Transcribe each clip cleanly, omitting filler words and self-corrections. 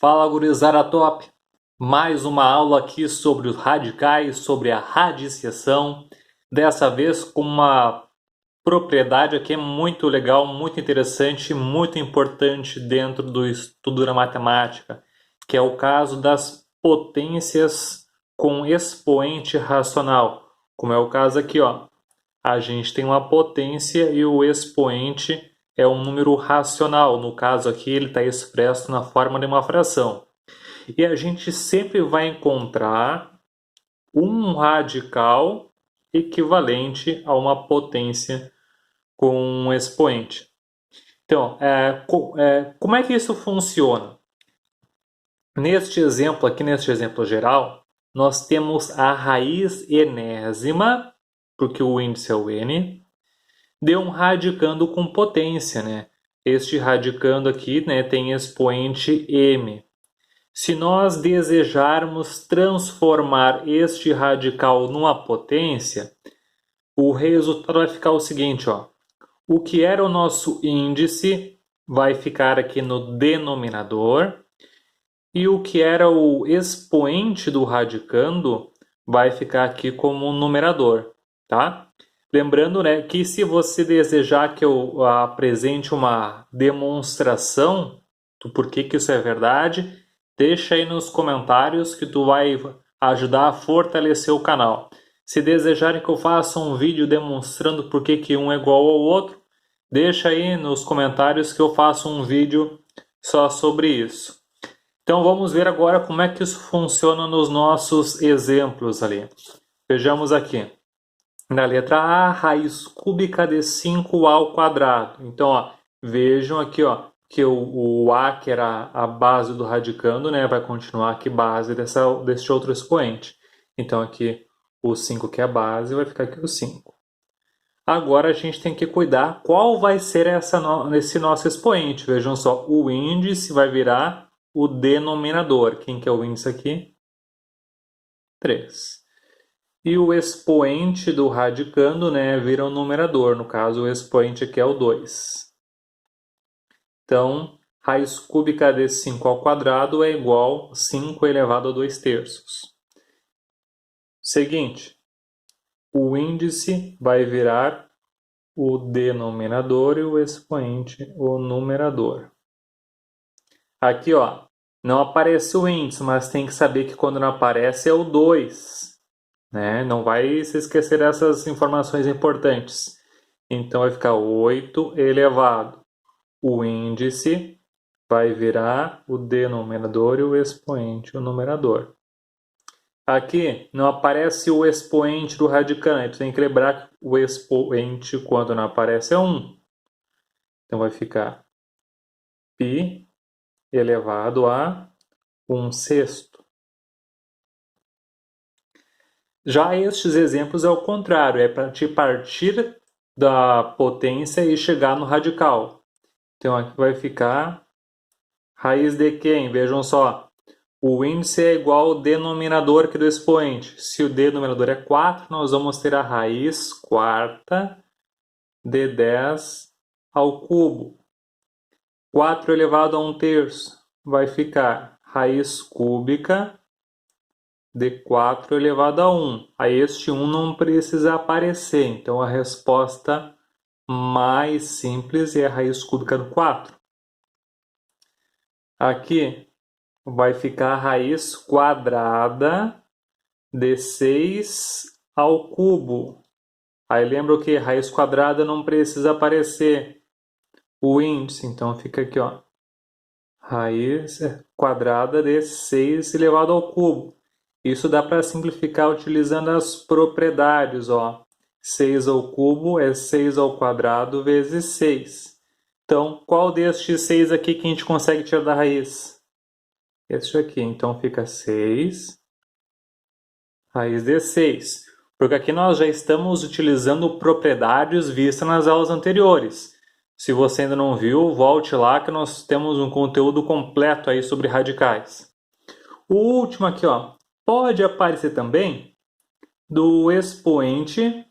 Fala, gurizada top! Mais uma aula aqui sobre os radicais, sobre a radiciação. Dessa vez com uma propriedade aqui muito legal, muito interessante, muito importante dentro do estudo da matemática, que é o caso das potências com expoente racional. Como é o caso aqui, ó. A gente tem uma potência e o expoente é um número racional. No caso aqui, ele está expresso na forma de uma fração. E a gente sempre vai encontrar um radical equivalente a uma potência com um expoente. Então, como é que isso funciona? Neste exemplo aqui, neste exemplo geral, nós temos a raiz enésima, porque o índice é o n, de um radicando com potência, né? Este radicando aqui, né, tem expoente m. Se nós desejarmos transformar este radical numa potência, o resultado vai ficar o seguinte, ó. O que era o nosso índice vai ficar aqui no denominador e o que era o expoente do radicando vai ficar aqui como numerador, tá? Lembrando, né, que se você desejar que eu apresente uma demonstração do porquê que isso é verdade, deixa aí nos comentários que tu vai ajudar a fortalecer o canal. Se desejarem que eu faça um vídeo demonstrando por que um é igual ao outro, deixa aí nos comentários que eu faço um vídeo só sobre isso. Então vamos ver agora como é que isso funciona nos nossos exemplos ali. Vejamos aqui. Na letra A, raiz cúbica de 5A ao quadrado. Então, ó, vejam aqui, ó, que o A, que era a base do radicando, né, vai continuar aqui base deste outro expoente. Então, aqui o 5, que é a base, vai ficar aqui o 5. Agora a gente tem que cuidar qual vai ser esse nosso expoente. Vejam só, o índice vai virar o denominador. Quem que é o índice aqui? 3. E o expoente do radicando, né, vira o numerador. No caso, o expoente aqui é o 2. Então, raiz cúbica de 5 ao quadrado é igual a 5 elevado a 2 terços. Seguinte, o índice vai virar o denominador e o expoente o numerador. Aqui, ó, não aparece o índice, mas tem que saber que quando não aparece é o 2. Né? Não vai se esquecer dessas informações importantes. Então vai ficar 8 elevado. O índice vai virar o denominador e o expoente o numerador. Aqui não aparece o expoente do radicando. Tem que lembrar que o expoente, quando não aparece, é 1. Então vai ficar π elevado a 1/6. Já estes exemplos é o contrário, é para te partir da potência e chegar no radical. Então aqui vai ficar raiz de quem? Vejam só, o índice é igual ao denominador que do expoente. Se o denominador é 4, nós vamos ter a raiz quarta de 10 ao cubo. 4 elevado a 1 terço vai ficar raiz cúbica de 4 elevado a 1. Aí este 1 não precisa aparecer, então a resposta mais simples é a raiz cúbica do 4. Aqui vai ficar a raiz quadrada de 6 ao cubo. Aí lembra que raiz quadrada não precisa aparecer o índice, então fica aqui, ó, raiz quadrada de 6 elevado ao cubo. Isso dá para simplificar utilizando as propriedades, ó. 6 ao cubo é 6 ao quadrado vezes 6. Então, qual destes 6 aqui que a gente consegue tirar da raiz? Este aqui. Então, fica 6 raiz de 6. Porque aqui nós já estamos utilizando propriedades vistas nas aulas anteriores. Se você ainda não viu, volte lá que nós temos um conteúdo completo aí sobre radicais. O último aqui, ó. Pode aparecer também do expoente,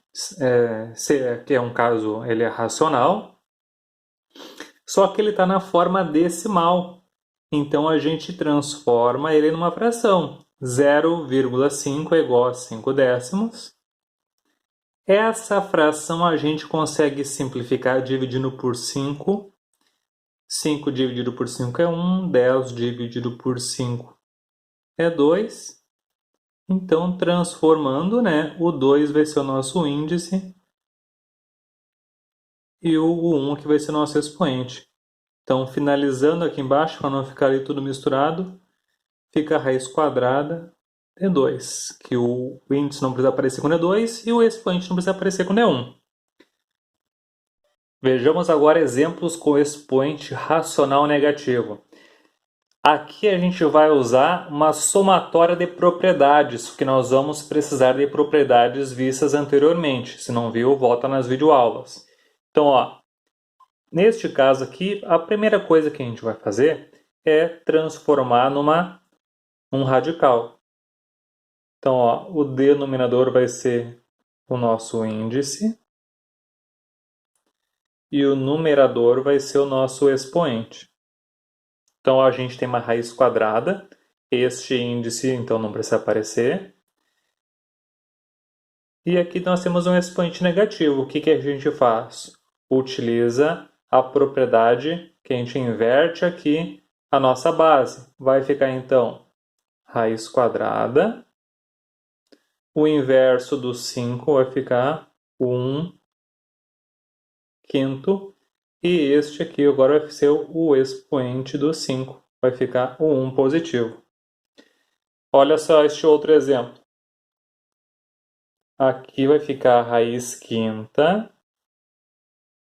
que é um caso, ele é racional, só que ele está na forma decimal. Então a gente transforma ele numa fração. 0,5 é igual a 5 décimos. Essa fração a gente consegue simplificar dividindo por 5. 5 dividido por 5 é 1, 10 dividido por 5 é 2. Então, transformando, né, o 2 vai ser o nosso índice e o 1 que vai ser o nosso expoente. Então, finalizando aqui embaixo, para não ficar ali tudo misturado, fica a raiz quadrada de 2, que o índice não precisa aparecer quando é 2 e o expoente não precisa aparecer quando é 1. Vejamos agora exemplos com expoente racional negativo. Aqui a gente vai usar uma somatória de propriedades, porque nós vamos precisar de propriedades vistas anteriormente. Se não viu, volta nas videoaulas. Então, ó, neste caso aqui, a primeira coisa que a gente vai fazer é transformar um radical. Então, ó, o denominador vai ser o nosso índice e o numerador vai ser o nosso expoente. Então, a gente tem uma raiz quadrada. Este índice, então, não precisa aparecer. E aqui nós temos um expoente negativo. O que a gente faz? Utiliza a propriedade que a gente inverte aqui a nossa base. Vai ficar, então, raiz quadrada. O inverso do 5 vai ficar 1 quinto. E este aqui agora vai ser o expoente do 5. Vai ficar o 1 positivo. Olha só este outro exemplo. Aqui vai ficar a raiz quinta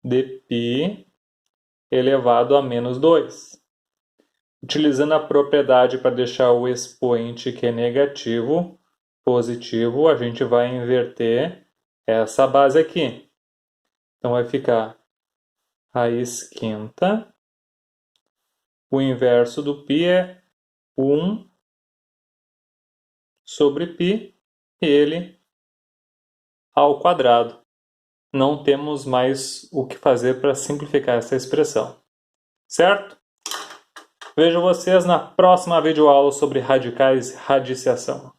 de π elevado a menos 2. Utilizando a propriedade para deixar o expoente que é negativo, positivo, a gente vai inverter essa base aqui. Então vai ficar raiz quinta. O inverso do π é 1 sobre π, ele ao quadrado. Não temos mais o que fazer para simplificar essa expressão. Certo? Vejo vocês na próxima videoaula sobre radicais e radiciação.